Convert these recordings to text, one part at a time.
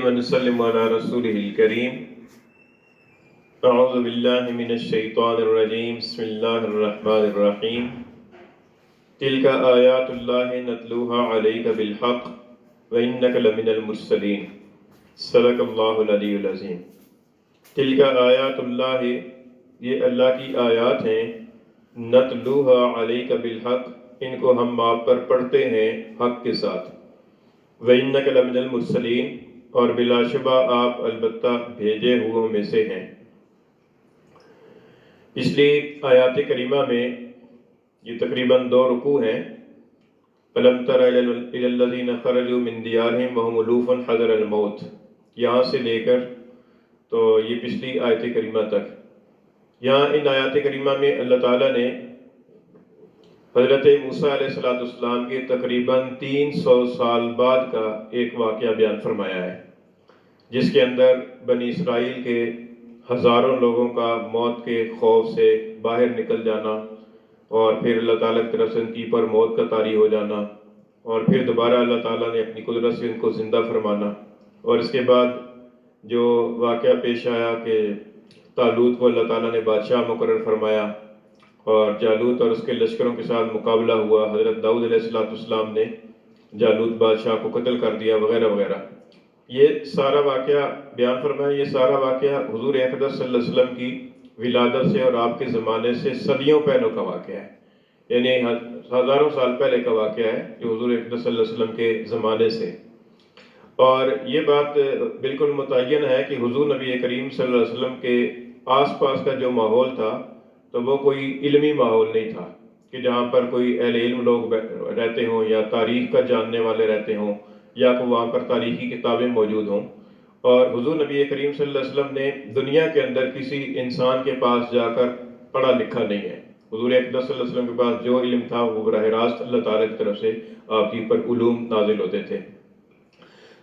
ونسلم على رسوله الكريم اعوذ باللہ من الشیطان الرجیم بسم اللہ الرحمن الرحیم تلک آیات اللہ نتلوها علیک بالحق وانک لمن المرسلین صدق اللہ العلی العظیم۔ تلک آیات اللہ، یہ اللہ کی آیات ہیں، نتلوها علیک بالحق، ان کو ہم آپ پر پڑھتے ہیں حق کے ساتھ، وانک لمن المرسلین، اور بلا شبہ آپ البتہ بھیجے ہوئوں میں سے ہیں۔ پچھلی آیات کریمہ میں یہ تقریباً 2 رکوع ہیں۔ أَلَمْ تَرَ إِلَى الَّذِينَ خَرَجُوا مِنْ دِيَارِهِمْ وَهُمْ أُلُوفٌ حَذَرَ الْمَوْتِ، یہاں سے لے کر تو یہ پچھلی آیت کریمہ تک۔ یہاں ان آیات کریمہ میں اللہ تعالیٰ نے حضرت موسیٰ علیہ السلام کے تقریباً 300 سال بعد کا ایک واقعہ بیان فرمایا ہے، جس کے اندر بنی اسرائیل کے ہزاروں لوگوں کا موت کے خوف سے باہر نکل جانا، اور پھر اللہ تعالیٰ کی طرف سے ان کی پر موت کا طاری ہو جانا، اور پھر دوبارہ اللہ تعالیٰ نے اپنی قدرت سے ان کو زندہ فرمانا، اور اس کے بعد جو واقعہ پیش آیا کہ طالوت کو اللہ تعالیٰ نے بادشاہ مقرر فرمایا، اور جالوت اور اس کے لشکروں کے ساتھ مقابلہ ہوا، حضرت داؤد علیہ السلام نے جالوت بادشاہ کو قتل کر دیا، وغیرہ وغیرہ۔ یہ سارا واقعہ بیان فرمایا، یہ سارا واقعہ حضور اقدس صلی اللہ علیہ وسلم کی ولادت سے اور آپ کے زمانے سے صدیوں پہلوں کا واقعہ ہے، یعنی ہزاروں سال پہلے کا واقعہ ہے، جو حضور اقدس صلی اللہ علیہ وسلم کے زمانے سے۔ اور یہ بات بالکل متعین ہے کہ حضور نبی کریم صلی اللہ علیہ وسلم کے آس پاس کا جو ماحول تھا تو وہ کوئی علمی ماحول نہیں تھا کہ جہاں پر کوئی اہل علم لوگ رہتے ہوں یا تاریخ کا جاننے والے رہتے ہوں یا کہ وہاں پر تاریخی کتابیں موجود ہوں۔ اور حضور نبی کریم صلی اللہ علیہ وسلم نے دنیا کے اندر کسی انسان کے پاس جا کر پڑھا لکھا نہیں ہے۔ حضور اقدس صلی اللہ علیہ وسلم کے پاس جو علم تھا وہ براہ راست اللہ تعالیٰ کی طرف سے آپ کی پر علوم نازل ہوتے تھے۔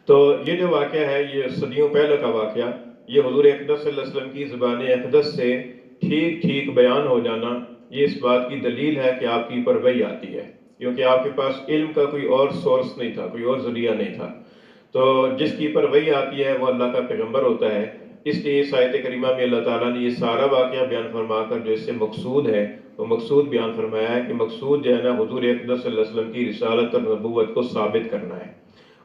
تو یہ جو واقعہ ہے یہ صدیوں پہلے کا واقعہ، یہ حضور اقدس صلی اللہ علیہ وسلم کی زبان اقدس سے ٹھیک ٹھیک بیان ہو جانا، یہ اس بات کی دلیل ہے کہ آپ کی پر وحی آتی ہے، کیونکہ آپ کے پاس علم کا کوئی اور سورس نہیں تھا، کوئی اور ذریعہ نہیں تھا۔ تو جس کی پر وحی آتی ہے وہ اللہ کا پیغمبر ہوتا ہے۔ اس لیے اس آیت کریمہ میں اللہ تعالیٰ نے یہ سارا واقعہ بیان فرما کر جو اس سے مقصود ہے وہ مقصود بیان فرمایا ہے کہ مقصود جو ہے نا حضور اقدس صلی اللہ علیہ وسلم کی رسالت اور نبوت کو ثابت کرنا ہے،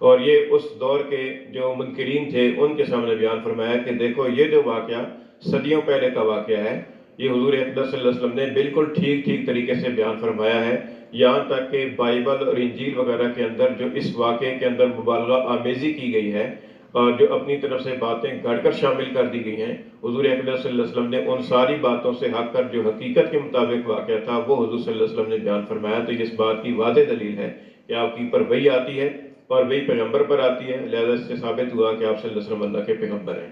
اور یہ اس دور کے جو منکرین تھے ان کے سامنے بیان فرمایا کہ دیکھو یہ جو واقعہ صدیوں پہلے کا واقعہ ہے، یہ حضور اقدس صلی اللہ علیہ وسلم نے بالکل ٹھیک ٹھیک طریقے سے بیان فرمایا ہے، یہاں تک کہ بائبل اور انجیل وغیرہ کے اندر جو اس واقعے کے اندر مبالغہ آمیزی کی گئی ہے اور جو اپنی طرف سے باتیں گھڑ کر شامل کر دی گئی ہیں، حضور اقدس صلی اللہ علیہ وسلم نے ان ساری باتوں سے ہٹ کر جو حقیقت کے مطابق واقعہ تھا وہ حضور صلی اللہ علیہ وسلم نے بیان فرمایا۔ تو یہ اس بات کی واضح دلیل ہے کہ آپ کی پر وحی آتی ہے اور وہی پیغمبر پر آتی ہے، لہذا اس سے ثابت ہوا کہ آپ صلی اللہ علیہ وسلم اللہ کے پیغمبر ہیں۔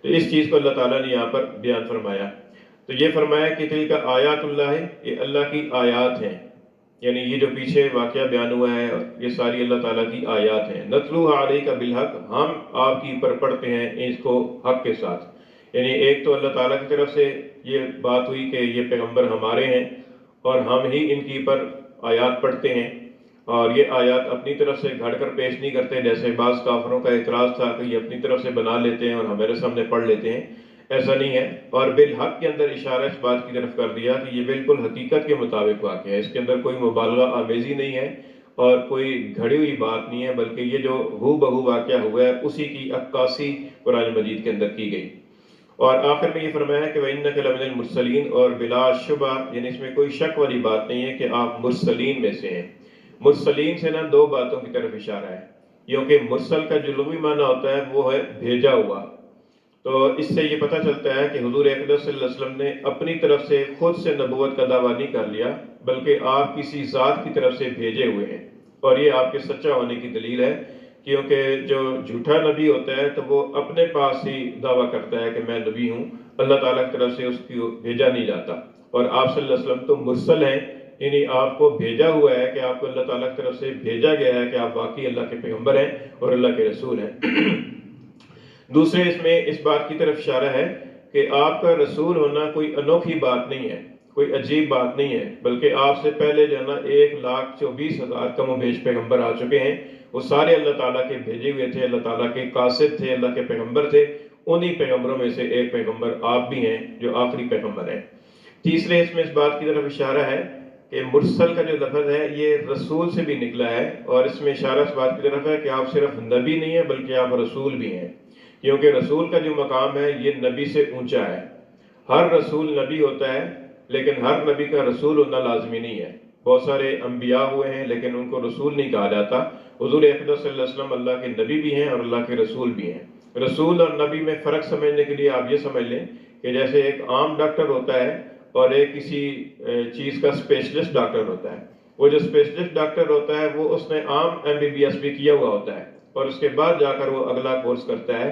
تو اس چیز کو اللہ تعالیٰ نے یہاں پر بیان فرمایا۔ تو یہ فرمایا کہ تلک آیات اللہ ہے، یہ اللہ کی آیات ہیں، یعنی یہ جو پیچھے واقعہ بیان ہوا ہے یہ ساری اللہ تعالیٰ کی آیات ہیں۔ نتلوها علیک بالحق، ہم آپ کی پر پڑھتے ہیں اس کو حق کے ساتھ، یعنی ایک تو اللہ تعالیٰ کی طرف سے یہ بات ہوئی کہ یہ پیغمبر ہمارے ہیں اور ہم ہی ان کی پر آیات پڑھتے ہیں، اور یہ آیات اپنی طرف سے گھڑ کر پیش نہیں کرتے، جیسے بعض کافروں کا اعتراض تھا کہ یہ اپنی طرف سے بنا لیتے ہیں اور ہمارے سامنے پڑھ لیتے ہیں، ایسا نہیں ہے۔ اور بالحق کے اندر اشارہ اس بات کی طرف کر دیا کہ یہ بالکل حقیقت کے مطابق واقع ہے، اس کے اندر کوئی مبالغہ آمیزی نہیں ہے اور کوئی گھڑی ہوئی بات نہیں ہے، بلکہ یہ جو ہو بہو واقعہ ہوا ہے اسی کی عکاسی قرآن مجید کے اندر کی گئی۔ اور آخر میں یہ فرمایا کہ وَإِنَّكَ لَمِنَ الْمُرْسَلِينَ، اور بلا شبہ یعنی اس میں کوئی شک والی بات نہیں ہے کہ آپ مرسلین میں سے ہیں۔ مرسلین سے نا 2 باتوں کی طرف اشارہ ہے، کیونکہ مرسل کا جو لغوی معنی ہوتا ہے وہ ہے بھیجا ہوا۔ تو اس سے یہ پتہ چلتا ہے کہ حضور اقدس صلی اللہ علیہ وسلم نے اپنی طرف سے خود سے نبوت کا دعویٰ نہیں کر لیا، بلکہ آپ کسی ذات کی طرف سے بھیجے ہوئے ہیں، اور یہ آپ کے سچا ہونے کی دلیل ہے، کیونکہ جو جھوٹا نبی ہوتا ہے تو وہ اپنے پاس ہی دعویٰ کرتا ہے کہ میں نبی ہوں، اللہ تعالیٰ کی طرف سے اس کو بھیجا نہیں جاتا۔ اور آپ صلی اللہ علیہ وسلم تو مرسل ہیں، یعنی آپ کو بھیجا ہوا ہے کہ آپ کو اللہ تعالیٰ کی طرف سے بھیجا گیا ہے کہ آپ واقعی اللہ کے پیغمبر ہیں اور اللہ کے رسول ہیں۔ دوسرے اس میں اس بات کی طرف اشارہ ہے کہ آپ کا رسول ہونا کوئی انوکھی بات نہیں ہے، کوئی عجیب بات نہیں ہے، بلکہ آپ سے پہلے جو ہے نا 1,24,000 کم و بیش پیغمبر آ چکے ہیں، وہ سارے اللہ تعالیٰ کے بھیجے ہوئے تھے، اللہ تعالیٰ کے قاصد تھے، اللہ کے پیغمبر تھے. انہی پیغمبروں میں سے ایک پیغمبر آپ بھی ہیں جو آخری پیغمبر ہیں. تیسرے اس میں اس بات کی طرف اشارہ ہے کہ مرسل کا جو لفظ ہے یہ رسول سے بھی نکلا ہے، اور اس میں اشارہ اس بات کی طرف ہے کہ آپ صرف نبی نہیں ہیں بلکہ آپ رسول بھی ہیں، کیونکہ رسول کا جو مقام ہے یہ نبی سے اونچا ہے. ہر رسول نبی ہوتا ہے لیکن ہر نبی کا رسول ہونا لازمی نہیں ہے. بہت سارے انبیاء ہوئے ہیں لیکن ان کو رسول نہیں کہا جاتا. حضور اقدس صلی اللہ علیہ وسلم اللہ کے نبی بھی ہیں اور اللہ کے رسول بھی ہیں. رسول اور نبی میں فرق سمجھنے کے لیے آپ یہ سمجھ لیں کہ جیسے ایک عام ڈاکٹر ہوتا ہے اور ایک کسی چیز کا اسپیشلسٹ ڈاکٹر ہوتا ہے. وہ جو اسپیشلسٹ ڈاکٹر ہوتا ہے وہ اس نے عام MBBS بھی کیا ہوا ہوتا ہے اور اس کے بعد جا کر وہ اگلا کورس کرتا ہے.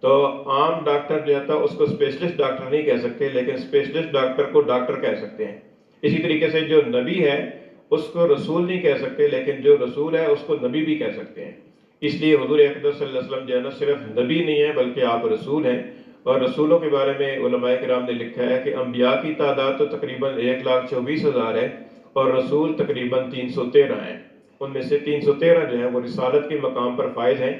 تو عام ڈاکٹر جو ہوتا ہے اس کو اسپیشلسٹ ڈاکٹر نہیں کہہ سکتے لیکن اسپیشلسٹ ڈاکٹر کو ڈاکٹر کہہ سکتے ہیں. اسی طریقے سے جو نبی ہے اس کو رسول نہیں کہہ سکتے لیکن جو رسول ہے اس کو نبی بھی کہہ سکتے ہیں. اس لیے حضور اقدس صلی اللہ علیہ وسلم جو ہے نا صرف نبی نہیں ہے بلکہ آپ رسول ہیں. اور رسولوں کے بارے میں علماء کرام نے لکھا ہے کہ انبیاء کی تعداد تو تقریباً 1,24,000 ہے اور رسول تقریباً 313 ہیں. ان میں سے 313 جو ہیں وہ رسالت کے مقام پر فائز ہیں،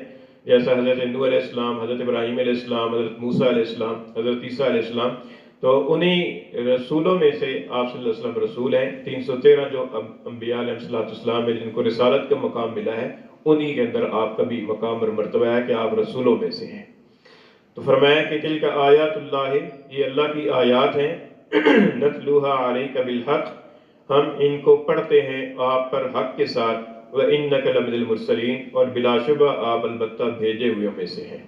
جیسا حضرت نوح علیہ السلام، حضرت ابراہیم علیہ السلام، حضرت موسیٰ علیہ السلام، حضرت عیسیٰ علیہ السلام. تو انہی رسولوں میں سے آپ صلی اللہ علیہ وسلم رسول ہیں. 313 جو انبیاء علیہ السلام ہے جن کو رسالت کا مقام ملا ہے، انہی کے اندر آپ کا بھی مقام اور مرتبہ ہے کہ آپ رسولوں میں سے ہیں. تو فرمایا کہ تلک آیات اللہ، یہ اللہ کی آیات ہیں، نتلوہا علیک بالحق، ہم ان کو پڑھتے ہیں آپ پر حق کے ساتھ، وَإِنَّكَ لَمِنَ الْمُرْسَلِينَ، اور بلا شبہ آپ البتہ بھیجے ہوئے میں سے ہیں.